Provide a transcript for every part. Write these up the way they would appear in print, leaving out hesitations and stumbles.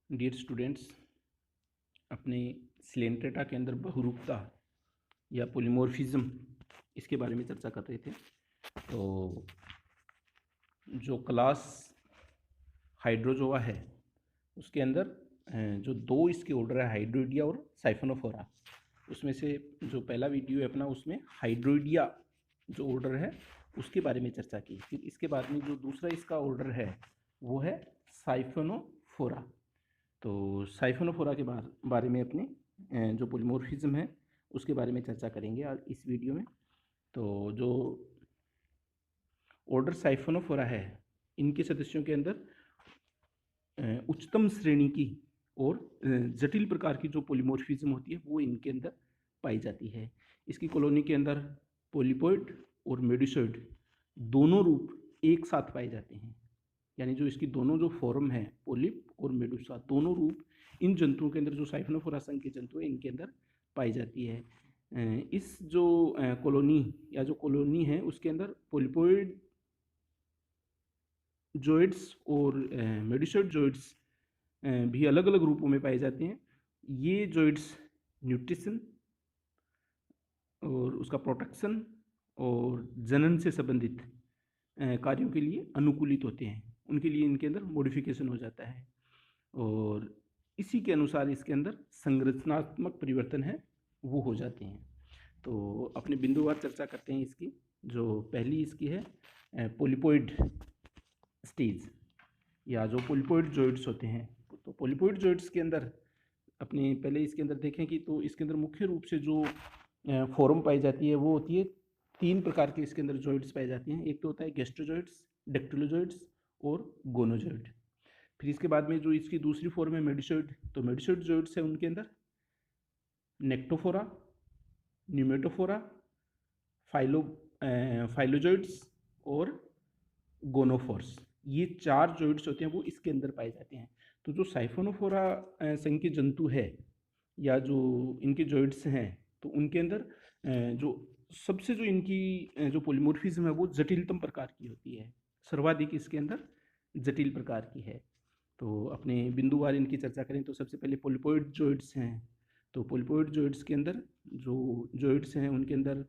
Dear students, अपने Coelenterata के अंदर बहुरूपता या पोलीमॉर्फिज्म इसके बारे में चर्चा कर रहे थे। तो जो क्लास हाइड्रोजोआ है उसके अंदर जो दो इसके ऑर्डर है, हाइड्रोइडिया और साइफोनोफोरा। उसमें से जो पहला वीडियो है अपना, उसमें हाइड्रोइडिया जो ऑर्डर है उसके बारे में चर्चा की। फिर इसके बाद में जो दूसरा इसका ऑर्डर है वो है साइफोनोफोरा। तो साइफोनोफोरा के बारे में अपने जो पोलीमॉर्फिज्म है उसके बारे में चर्चा करेंगे आज इस वीडियो में। तो जो ऑर्डर साइफोनोफोरा है, इनके सदस्यों के अंदर उच्चतम श्रेणी की और जटिल प्रकार की जो पोलीमॉर्फिज्म होती है वो इनके अंदर पाई जाती है। इसकी कॉलोनी के अंदर पोलिपोइड और मेडुसोइड दोनों रूप एक साथ पाए जाते हैं। यानी जो इसकी दोनों जो फॉर्म है, पोलिप और मेडुसा, दोनों रूप इन जंतुओं के अंदर, जो साइफोनोफोरा संघ के जंतु है, इनके अंदर पाई जाती है। इस जो कॉलोनी या जो कॉलोनी है उसके अंदर पोलिपोइड जोइड्स और मेडुसोइड जोइड्स भी अलग अलग रूपों में पाए जाते हैं। ये जोइड्स न्यूट्रिशन और उसका प्रोटेक्शन और जनन से संबंधित कार्यों के लिए अनुकूलित होते हैं। उनके लिए इनके अंदर मॉडिफिकेशन हो जाता है और इसी के अनुसार इसके अंदर संरचनात्मक परिवर्तन है वो हो जाते हैं। तो अपने बिंदुवार चर्चा करते हैं इसकी। जो पहली इसकी है पोलिपोइड स्टेज या जो पोलिपोइड जोइड्स होते हैं। तो पोलिपोइड जोइड्स के अंदर अपने पहले इसके अंदर देखें कि तो इसके अंदर मुख्य रूप से जो फॉर्म पाई जाती है वो होती है, तीन प्रकार के इसके अंदर जोइड्स पाई जाती हैं। एक तो होता है गैस्ट्रोजोइड्स, डेक्टिलोजोइड्स और गोनोजोइड। फिर इसके बाद में जो इसकी दूसरी फॉर्म है मेडुसोइड, तो मेडुसोइड जोइड्स है उनके अंदर नेक्टोफोरा, न्यूमेटोफोरा, फाइलोजोइड्स और गोनोफोर्स। ये चार जोइड्स होते हैं वो इसके अंदर पाए जाते हैं। तो जो साइफोनोफोरा संघ के जंतु है या जो इनके जोइड्स हैं, तो उनके अंदर जो सबसे जो इनकी जो पोलीमॉर्फिज्म है वो जटिलतम प्रकार की होती है, सर्वाधिक इसके अंदर जटिल प्रकार की है। तो अपने बिंदुवार इनकी चर्चा करें तो सबसे पहले पोलिपोइड जोइड्स हैं। तो पोलिपोइड जोइड्स के अंदर जो जोइड्स हैं उनके अंदर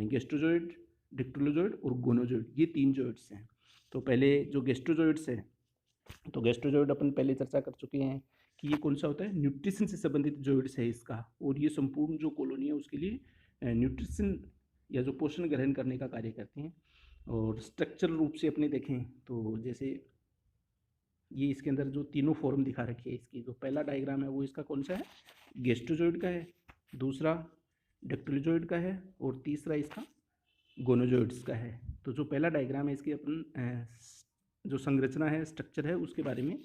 गैस्ट्रोजोइड, डिक्टोलोजोइड और गोनोजोइड, ये तीन जोइड्स हैं। तो पहले जो गैस्ट्रोजोइड्स है, तो गैस्ट्रोजोइड अपन पहले चर्चा कर चुके हैं कि ये कौन सा होता है, न्यूट्रिशन से संबंधित जोइड्स है इसका। और ये संपूर्ण जो कॉलोनी है उसके लिए न्यूट्रिशन या जो पोषण ग्रहण करने का कार्य करते हैं। और स्ट्रक्चरल रूप से अपने देखें तो जैसे ये इसके अंदर जो तीनों फॉर्म दिखा रखी है इसकी, जो पहला डायग्राम है वो इसका कौन सा है, गैस्ट्रोजोइड का है, दूसरा डेक्टिलोजोइड का है और तीसरा इसका गोनोजोइड्स का है। तो जो पहला डायग्राम है इसकी अपन जो संरचना है, स्ट्रक्चर है, उसके बारे में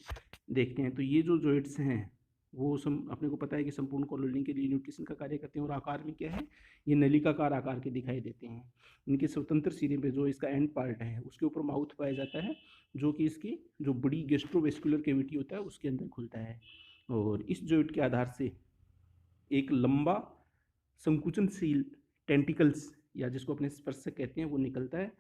देखते हैं। तो ये जो जोइड्स हैं वो अपने को पता है कि संपूर्ण कॉलोनी के लिए न्यूट्रिशन का कार्य करते हैं और आकार में क्या है, ये नलिकाकार आकार के दिखाई देते हैं। इनके स्वतंत्र सिरे पे जो इसका एंड पार्ट है उसके ऊपर माउथ पाया जाता है, जो कि इसकी जो बड़ी गैस्ट्रोवेस्कुलर कैविटी होता है उसके अंदर खुलता है। और इस जोइड के आधार से एक लंबा संकुचनशील टेंटिकल्स या जिसको अपने स्पर्शक कहते हैं वो निकलता है।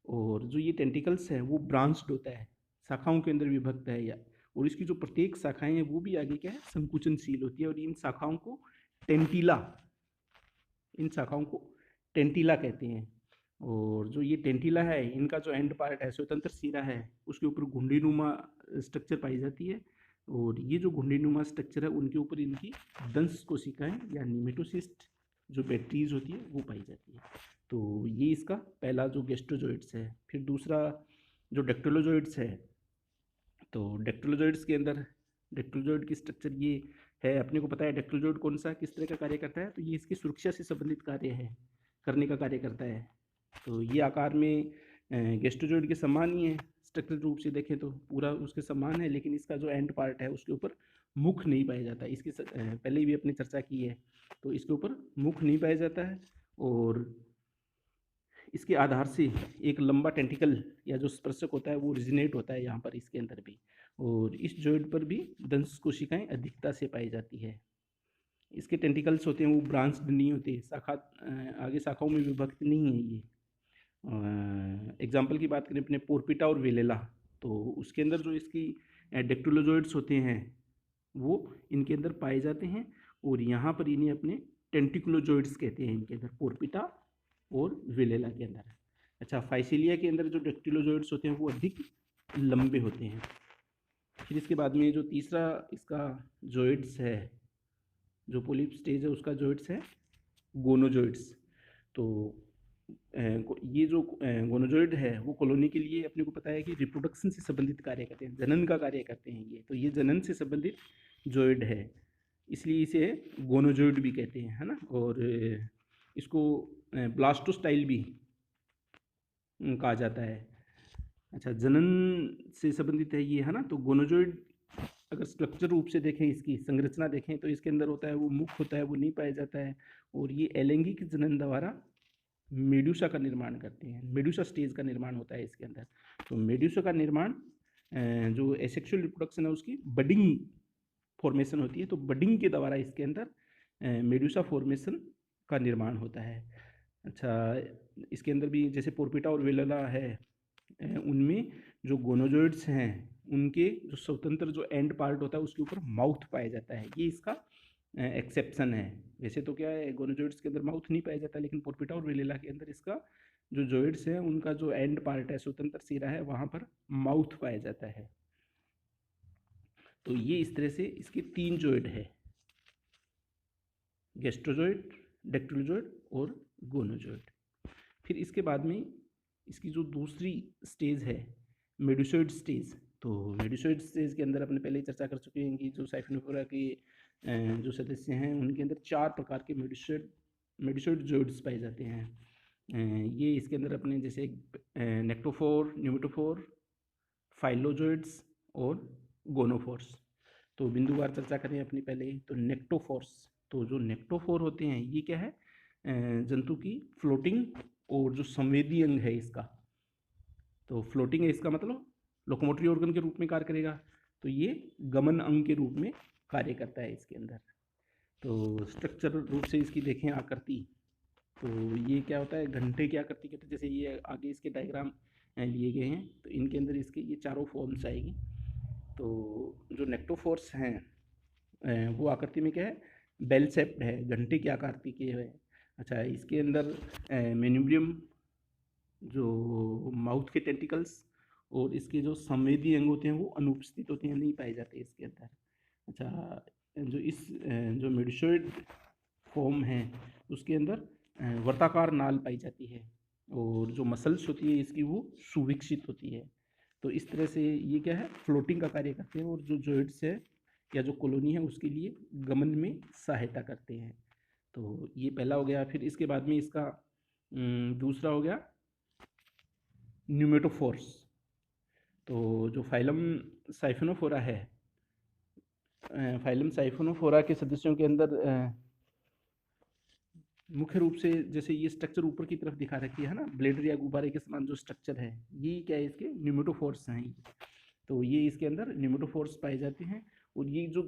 और जो ये टेंटिकल्स है वो ब्रांच्ड होता है, शाखाओं के अंदर विभक्त है। या और इसकी जो प्रत्येक शाखाएं हैं वो भी आगे क्या है, संकुचनशील होती है। और इन शाखाओं को टेंटिला, इन शाखाओं को टेंटिला कहते हैं। और जो ये टेंटिला है, इनका जो एंड पार्ट है, स्वतंत्र सिरा है, उसके ऊपर घुंडीनुमा स्ट्रक्चर पाई जाती है। और ये जो घुंडीनुमा स्ट्रक्चर है उनके ऊपर इनकी दंश कोशिकाएं या निमेटोसिस्ट जो बैक्टीज होती है वो पाई जाती है। तो ये इसका पहला जो गैस्ट्रोजोइड्स है। फिर दूसरा जो डेक्टिलोजोइड्स है, तो डेक्टिलोजोइड्स के अंदर डेक्टिलोजोइड की स्ट्रक्चर ये है। अपने को पता है डेक्टिलोजोइड कौन सा किस तरह का कार्य करता है, तो ये इसकी सुरक्षा से संबंधित कार्य है, करने का कार्य करता है। तो ये आकार में गैस्ट्रोजोइड के समान ही है, स्ट्रक्चरल रूप से देखें तो पूरा उसके समान है, लेकिन इसका जो एंड पार्ट है उसके ऊपर मुख नहीं पाया जाता। इसकी पहले भी अपनी चर्चा की है, तो इसके ऊपर मुख नहीं पाया जाता है। और इसके आधार से एक लंबा टेंटिकल या जो स्पर्शक होता है वो ओरिजिनेट होता है यहाँ पर इसके अंदर भी। और इस जॉइंट पर भी दंश कोशिकाएं अधिकता से पाई जाती है। इसके टेंटिकल्स होते हैं वो ब्रांच्ड नहीं होते, शाखा आगे शाखाओं में विभक्त नहीं है ये। एग्जाम्पल की बात करें अपने पोरपिटा और वेलेला, तो उसके अंदर जो इसकी डेक्टिलोजोइड्स होते हैं वो इनके अंदर पाए जाते हैं, और यहाँ पर इन्हें अपने टेंटिकुलोजॉइड्स कहते हैं, इनके अंदर पोर्पिटा और विलेला के अंदर। अच्छा, फाइसीलिया के अंदर जो डेक्टिलोजॉइड्स होते हैं वो अधिक लंबे होते हैं। फिर इसके बाद में जो तीसरा इसका जॉइड्स है, जो पोलिप स्टेज है उसका जॉइड्स है गोनोजॉइड्स। तो ये जो गोनोजॉइड है वो कॉलोनी के लिए अपने को पता है कि रिप्रोडक्शन से संबंधित कार्य करते हैं, जनन का कार्य करते हैं ये। तो ये जनन से संबंधित जॉइड है, इसलिए इसे गोनोजॉइड भी कहते हैं, है ना। और इसको ब्लास्टोस्टाइल भी कहा जाता है। अच्छा, जनन से संबंधित है ये, है ना। तो गोनोजॉइड अगर स्ट्रक्चर रूप से देखें, इसकी संरचना देखें, तो इसके अंदर होता है वो मुख होता है वो नहीं पाया जाता है, और ये अलैंगिक जनन द्वारा मेड्यूसा का निर्माण करते हैं। मेड्यूसा स्टेज का निर्माण होता है इसके अंदर। तो मेड्यूसा का निर्माण जो एसेक्सुअल रिप्रोडक्शन है उसकी बडिंग फॉर्मेशन होती है, तो बडिंग के द्वारा इसके अंदर मेड्यूसा फॉर्मेशन का निर्माण होता है। अच्छा, इसके अंदर भी जैसे पोर्पिटा और वेलेला है, उनमें जो गोनोजॉइड्स हैं उनके जो स्वतंत्र जो एंड पार्ट होता है उसके ऊपर माउथ पाया जाता है, ये इसका एक्सेप्शन है। वैसे तो क्या है, गोनोजॉइड्स के अंदर माउथ नहीं पाया जाता, लेकिन पोर्पिटा और वेलेला के अंदर इसका जो जॉइड्स है उनका जो एंड पार्ट है, स्वतंत्र सिरा है, वहाँ पर माउथ पाया जाता है। तो ये इस तरह से इसके 3 जॉइड है, गैस्ट्रोजॉइड, डेक्टिलोजॉइड और गोनोजॉइड। फिर इसके बाद में इसकी जो दूसरी स्टेज है मेडुसॉइड स्टेज। तो मेडुसॉइड स्टेज के अंदर अपने पहले ही चर्चा कर चुके हैं कि जो साइफिनोफोरा के जो सदस्य हैं उनके अंदर 4 प्रकार के मेडुसॉइड जॉइड्स पाए जाते हैं। ये इसके अंदर अपने जैसे नेक्टोफोर, न्यूमेटोफोर, फाइलोजॉइड्स और गोनोफोर्स। तो बिंदुवार चर्चा करें अपनी पहले ही, तो नेक्टोफोर्स। तो जो नेक्टोफोर होते हैं ये क्या है, जंतु की फ्लोटिंग और जो संवेदी अंग है इसका। तो फ्लोटिंग है इसका मतलब लोकोमोटरी ऑर्गन के रूप में कार्य करेगा, तो ये गमन अंग के रूप में कार्य करता है इसके अंदर। तो स्ट्रक्चर रूप से इसकी देखें आकृति, तो ये क्या होता है, घंटे की आकृति कहते हैं। जैसे ये आगे इसके डायग्राम लिए गए हैं, तो इनके अंदर इसके ये चारों फॉर्म्स आएगी। तो जो नेक्टोफोर्स हैं वो आकृति में क्या है, बेल शेप्ड है, घंटे की आकृति के है। अच्छा, इसके अंदर मेन्यूब्रियम, जो माउथ के टेंटिकल्स और इसके जो संवेदी अंग होते हैं वो अनुपस्थित होते हैं, नहीं पाए जाते इसके अंदर। अच्छा, जो मेडुसॉइड फॉर्म है उसके अंदर वर्ताकार नाल पाई जाती है, और जो मसल्स होती है इसकी वो सुविकसित होती है। तो इस तरह से ये क्या है, फ्लोटिंग का कार्य करते हैं, और जो जॉइड्स है या जो कॉलोनी है उसके लिए गमन में सहायता करते हैं। तो ये पहला हो गया। फिर इसके बाद में इसका दूसरा हो गया न्यूमेटोफोर्स। तो जो फाइलम साइफिनोफोरा है, फाइलम साइफिनोफोरा के सदस्यों के अंदर मुख्य रूप से जैसे ये स्ट्रक्चर ऊपर की तरफ दिखा रखी है ना, ब्लेडर या गुब्बारे के समान जो स्ट्रक्चर है, ये क्या है, इसके न्यूमेटोफोर्स हैं। तो ये इसके अंदर न्यूमेटोफोर्स पाए जाते हैं। और ये जो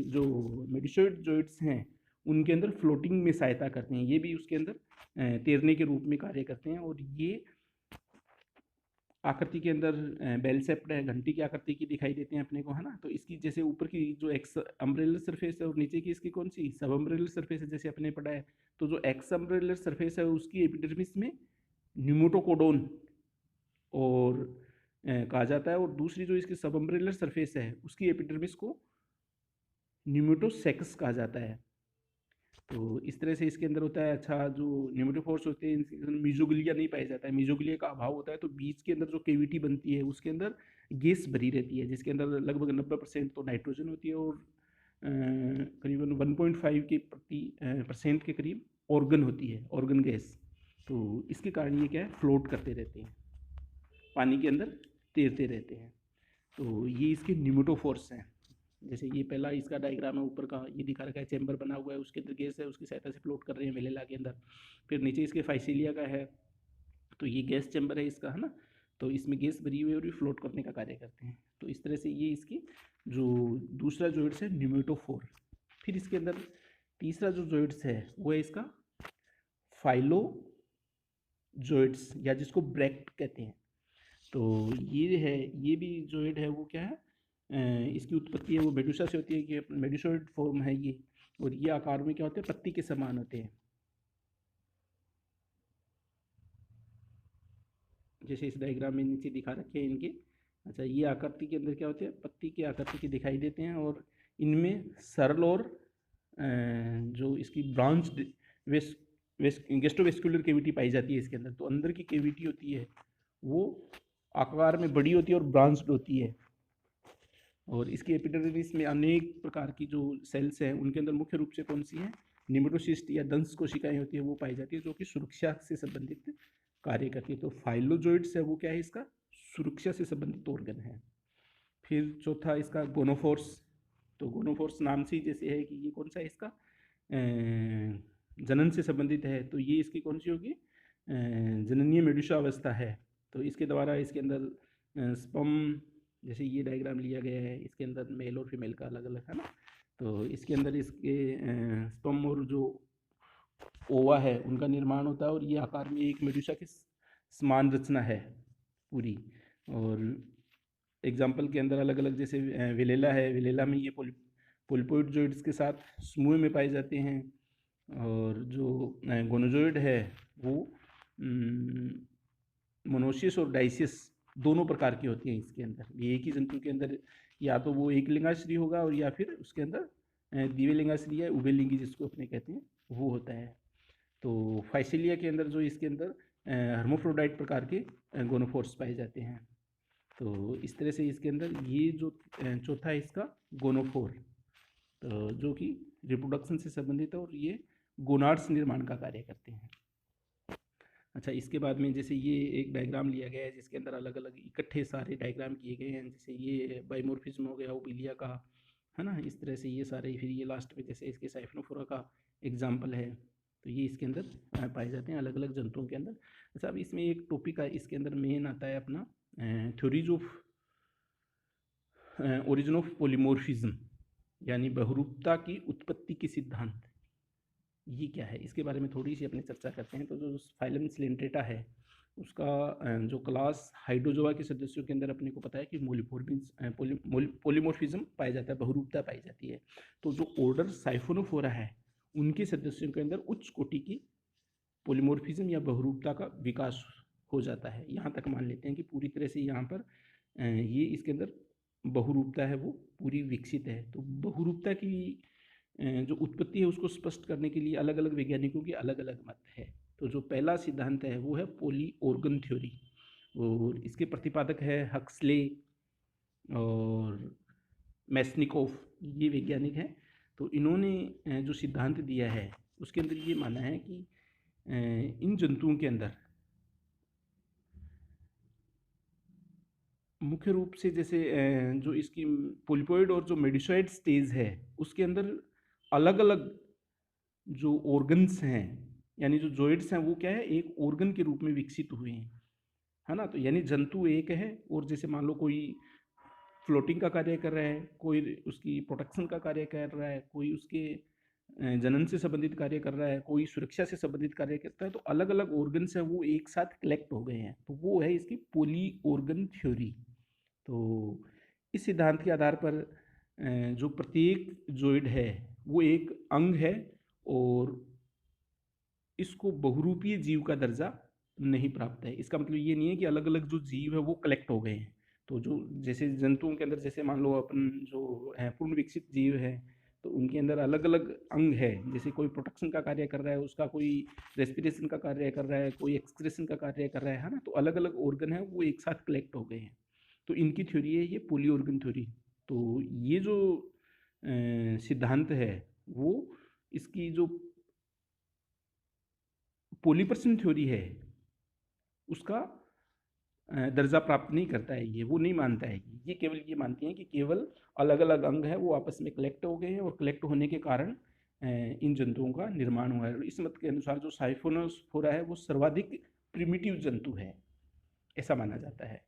जो मेडुसॉइड जॉइड्स हैं उनके अंदर फ्लोटिंग में सहायता करते हैं, ये भी उसके अंदर तैरने के रूप में कार्य करते हैं। और ये आकृति के अंदर बेल शेप्ड है, घंटी की आकृति की दिखाई देते हैं अपने को, है ना। तो इसकी जैसे ऊपर की जो एक्स अम्ब्रेलर सरफेस है और नीचे की इसकी कौन सी सब अम्ब्रेलर सरफेस है, जैसे अपने पढ़ा है। तो जो एक्स अम्ब्रेलर सरफेस है उसकी एपिडर्मिस में न्यूमेटोकोडोन और कहा जाता है, और दूसरी जो इसकी सब अम्ब्रेलर सरफेस है उसकी एपिडर्मिस को न्यूमेटोसेक्स कहा जाता है। तो इस तरह से इसके अंदर होता है। अच्छा, जो न्यूमेटोफोर्स होते हैं इनके अंदर मीजोग्लिया नहीं पाया जाता है, मीजोग्लिया का अभाव होता है। तो बीज के अंदर जो केविटी बनती है उसके अंदर गैस भरी रहती है, जिसके अंदर लगभग 90% तो नाइट्रोजन होती है, और करीबन 1.5 के % के करीब ऑर्गन होती है, ऑर्गन गैस। तो इसके कारण ये क्या है, फ्लोट करते रहते हैं, पानी के अंदर तैरते रहते हैं। तो ये इसके न्यूमेटोफोर्स हैं। जैसे ये पहला इसका डायग्राम है, ऊपर का ये दिखा रखा है, चैम्बर बना हुआ है, उसके अंदर गैस है, उसकी सहायता से फ्लोट कर रहे हैं वेलेला के अंदर। फिर नीचे इसके फाइसीलिया का है, तो ये गैस चैम्बर है इसका, है ना। तो इसमें गैस भरी हुई है और ये फ्लोट करने का कार्य करते हैं। तो इस तरह से ये इसकी जो दूसरा जॉइड्स है न्यूमेटोफोर। फिर इसके अंदर तीसरा जो जॉइड्स है वो है इसका फाइलोजॉइड्स, या जिसको ब्रैक्ट कहते हैं। तो ये है, ये भी जॉइड है वो क्या है, इसकी उत्पत्ति है वो मेडुसा से होती है, कि मेडुसोइड फॉर्म है ये, और ये आकार में क्या होते हैं, पत्ती के समान होते हैं। जैसे इस डायग्राम में नीचे दिखा रखे हैं इनके। अच्छा, ये आकृति के अंदर क्या होते हैं, पत्ती की आकृति के दिखाई देते हैं, और इनमें सरल और जो इसकी ब्रांच गेस्ट्रोवेस्कुलर केविटी पाई जाती है इसके अंदर। तो अंदर की केविटी होती है वो आकार में बड़ी होती है और ब्रांच्ड होती है, और इसकी एपिडर्मिस में अनेक प्रकार की जो सेल्स हैं उनके अंदर मुख्य रूप से कौन सी है, निमेटोसिस्ट या दंश कोशिकाएं होती है वो पाई जाती है, जो कि सुरक्षा से संबंधित कार्य करती है। तो फाइलोजोइड्स है वो क्या है, इसका सुरक्षा से संबंधित ऑर्गन है। फिर चौथा इसका गोनोफोर्स। तो गोनोफोर्स नाम से ही जैसे है कि ये कौन सा है, इसका जनन से संबंधित है, तो ये इसकी कौन सी होगी, जननीय मेडुसा अवस्था है। तो इसके द्वारा इसके अंदर स्पर्म, जैसे ये डायग्राम लिया गया है, इसके अंदर मेल और फीमेल का अलग अलग है ना, तो इसके अंदर इसके स्पर्म और जो ओवा है उनका निर्माण होता है, और ये आकार में एक मेडुसा के समान रचना है पूरी। और एग्जाम्पल के अंदर अलग अलग, जैसे विलेला है, विलेला में ये पोलिपोइडजोइड्स के साथ समूह में पाए जाते हैं, और जो गोनोजोइड है वो मोनोसियस और डाइसियस दोनों प्रकार की होती हैं इसके अंदर। ये एक ही जंतु के अंदर या तो वो एक लिंगाश्री होगा, और या फिर उसके अंदर द्विलिंगाश्री या उभयलिंगी जिसको अपने कहते हैं वो होता है। तो फाइसिलिया के अंदर जो इसके अंदर हर्मोफ्रोडाइट प्रकार के गोनोफोर्स पाए जाते हैं। तो इस तरह से इसके अंदर ये जो चौथा है इसका गोनोफोर, तो जो कि रिप्रोडक्शन से संबंधित है, और ये गोनाड्स निर्माण का कार्य करते हैं। अच्छा, इसके बाद में जैसे ये एक डायग्राम लिया गया है जिसके अंदर अलग अलग इकट्ठे सारे डायग्राम किए गए हैं, जैसे ये बाइमोर्फिज्म हो गया ओपिलिया का, है ना, इस तरह से ये सारे। फिर ये लास्ट में जैसे इसके साइफनोफोरा का एग्जाम्पल है, तो ये इसके अंदर पाए जाते हैं अलग अलग जंतुओं के अंदर। अच्छा, अब इसमें एक टॉपिक है, इसके अंदर मेन आता है अपना theories of origin of polymorphism, यानी बहुरूपता की उत्पत्ति के सिद्धांत। ये क्या है, इसके बारे में थोड़ी सी अपनी चर्चा करते हैं। तो जो फाइलम सिलेंट्रेटा है उसका जो क्लास हाइड्रोजोआ के सदस्यों के अंदर अपने को पता है कि पोलीमोर्फिज्म पाया जाता है, बहुरूपता पाई जाती है। तो जो ऑर्डर साइफोनोफोरा है उनके सदस्यों के अंदर उच्च कोटि की पोलीमोर्फिज्म या बहुरूपता का विकास हो जाता है। यहाँ तक मान लेते हैं कि पूरी तरह से यहाँ पर ये इसके अंदर बहुरूपता है वो पूरी विकसित है। तो बहुरूपता की जो उत्पत्ति है उसको स्पष्ट करने के लिए अलग अलग वैज्ञानिकों के अलग अलग मत है। तो जो पहला सिद्धांत है वो है पॉली ऑर्गन थ्योरी, और इसके प्रतिपादक है हक्सले और मेस्निकोव, ये वैज्ञानिक हैं। तो इन्होंने जो सिद्धांत दिया है उसके अंदर ये माना है कि इन जंतुओं के अंदर मुख्य रूप से जैसे जो इसकी पोलिपोइड और जो मेडिसोइड स्टेज है उसके अंदर अलग अलग जो ऑर्गन्स हैं, यानी जो जॉइड्स हैं वो क्या है, एक ऑर्गन के रूप में विकसित हुए हैं, है ना। तो यानी जंतु एक है, और जैसे मान लो कोई फ्लोटिंग का कार्य कर रहा है, कोई उसकी प्रोटेक्शन का कार्य कर रहा है, कोई उसके जनन से संबंधित कार्य कर रहा है, कोई सुरक्षा से संबंधित कार्य करता है, तो अलग अलग ऑर्गन्स हैं वो एक साथ कलेक्ट हो गए हैं, तो वो है इसकी पॉली ऑर्गन थ्योरी। तो इस सिद्धांत के आधार पर जो प्रत्येक जॉइड है वो एक अंग है, और इसको बहुरूपीय जीव का दर्जा नहीं प्राप्त है। इसका मतलब ये नहीं है कि अलग अलग जो जीव है वो कलेक्ट हो गए हैं। तो जो जैसे जंतुओं के अंदर, जैसे मान लो अपन जो है पूर्ण विकसित जीव है, तो उनके अंदर अलग अलग अंग है, जैसे कोई प्रोटेक्शन का कार्य कर रहा है, उसका कोई रेस्पिरेशन का कार्य कर रहा है, कोई एक्सक्रेशन का कार्य कर रहा है ना, तो अलग अलग ऑर्गन है वो एक साथ कलेक्ट हो गए हैं। तो इनकी थ्योरी है ये पॉली ऑर्गन थ्योरी। तो ये जो सिद्धांत है वो इसकी जो पॉलीपर्सन थ्योरी है उसका दर्जा प्राप्त नहीं करता है, ये वो नहीं मानता है। ये केवल ये मानती हैं कि केवल अलग अलग अंग है वो आपस में कलेक्ट हो गए हैं, और कलेक्ट होने के कारण इन जंतुओं का निर्माण हुआ है। इस मत के अनुसार जो साइफोनोस्फोरा है वो सर्वाधिक प्रिमिटिव जंतु है, ऐसा माना जाता है।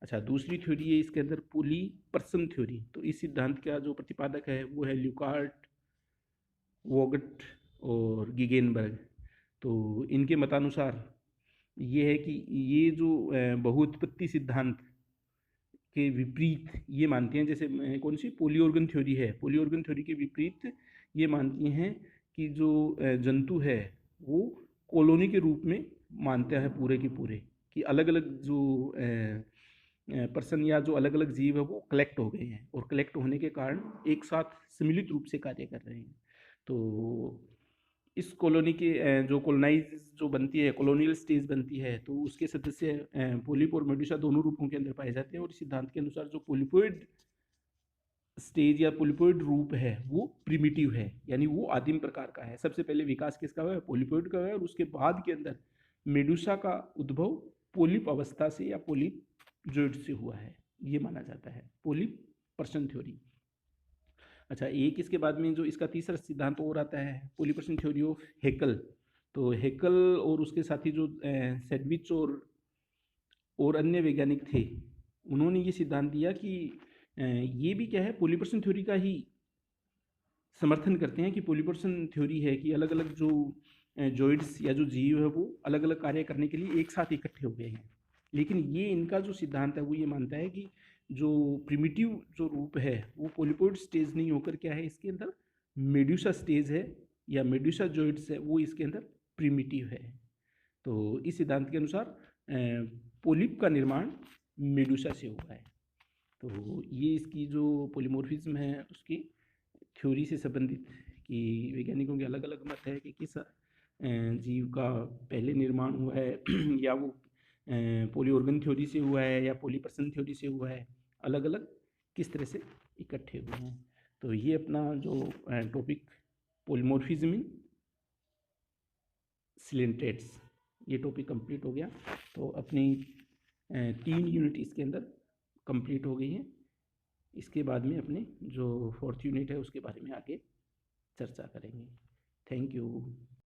अच्छा, दूसरी थ्योरी है इसके अंदर पॉलीपर्सन थ्योरी। तो इस सिद्धांत का जो प्रतिपादक है वो है ल्यूकार्ट, वोगट और गिगेनबर्ग। तो इनके मतानुसार ये है कि ये जो बहुउत्पत्ति सिद्धांत के विपरीत ये मानती हैं, जैसे कौन सी पोली ऑर्गन थ्योरी है, पोली ऑर्गन थ्योरी के विपरीत ये मानती हैं कि जो जंतु है वो कॉलोनी के रूप में मानते हैं पूरे के पूरे, कि अलग अलग जो पर्सन या जो अलग अलग जीव है वो कलेक्ट हो गए हैं, और कलेक्ट होने के कारण एक साथ सम्मिलित रूप से कार्य कर रहे हैं। तो इस कॉलोनी के जो कॉलोनाइज जो बनती है, कॉलोनियल स्टेज बनती है, तो उसके सदस्य पोलिप और मेडुसा दोनों रूपों के अंदर पाए जाते हैं। और इस सिद्धांत के अनुसार जो पोलिपोइड स्टेज या पोलिपोइड रूप है वो प्रिमिटिव है, यानी वो आदिम प्रकार का है। सबसे पहले विकास किसका हुआ है, पोलिपोइड का हुआ है, और उसके बाद के अंदर मेडुसा का उद्भव पोलिप अवस्था से या पोलिप जोइड से हुआ है, ये माना जाता है पोलिप पर्सन थ्योरी। अच्छा, एक इसके बाद में जो इसका तीसरा सिद्धांत और आता है, पोलीपर्सन थ्योरी ऑफ हेकल। तो हेकल और उसके साथी जो सेडविच और अन्य वैज्ञानिक थे, उन्होंने ये सिद्धांत दिया कि ये भी क्या है, पोलीपर्सन थ्योरी का ही समर्थन करते हैं कि पोलीपर्सन थ्योरी है कि अलग अलग जो जॉइड्स या जो जीव है वो अलग अलग कार्य करने के लिए एक साथ इकट्ठे हो गए हैं। लेकिन ये इनका जो सिद्धांत है वो ये मानता है कि जो प्रिमिटिव जो रूप है वो पोलिपोइड स्टेज नहीं होकर क्या है, इसके अंदर मेड्यूसा स्टेज है या मेड्यूसा जॉइड्स है, वो इसके अंदर प्रिमिटिव है। तो इस सिद्धांत के अनुसार पोलिप का निर्माण मेडुसा से हुआ है। तो ये इसकी जो पोलीमोर्फिज्म है उसकी थ्योरी से संबंधित, कि वैज्ञानिकों के अलग अलग मत है कि किस जीव का पहले निर्माण हुआ है या वो पोली ऑर्गन थ्योरी से हुआ है या पोलीपर्सन थ्योरी से हुआ है, अलग अलग किस तरह से इकट्ठे हुए हैं। तो ये अपना जो टॉपिक पोलीमोर्फिज्म इन सिलेंट्रेट्स, ये टॉपिक कंप्लीट हो गया। तो अपनी 3 यूनिट इसके अंदर कंप्लीट हो गई हैं। इसके बाद में अपने जो 4th यूनिट है उसके बारे में आगे चर्चा करेंगे। Thank you.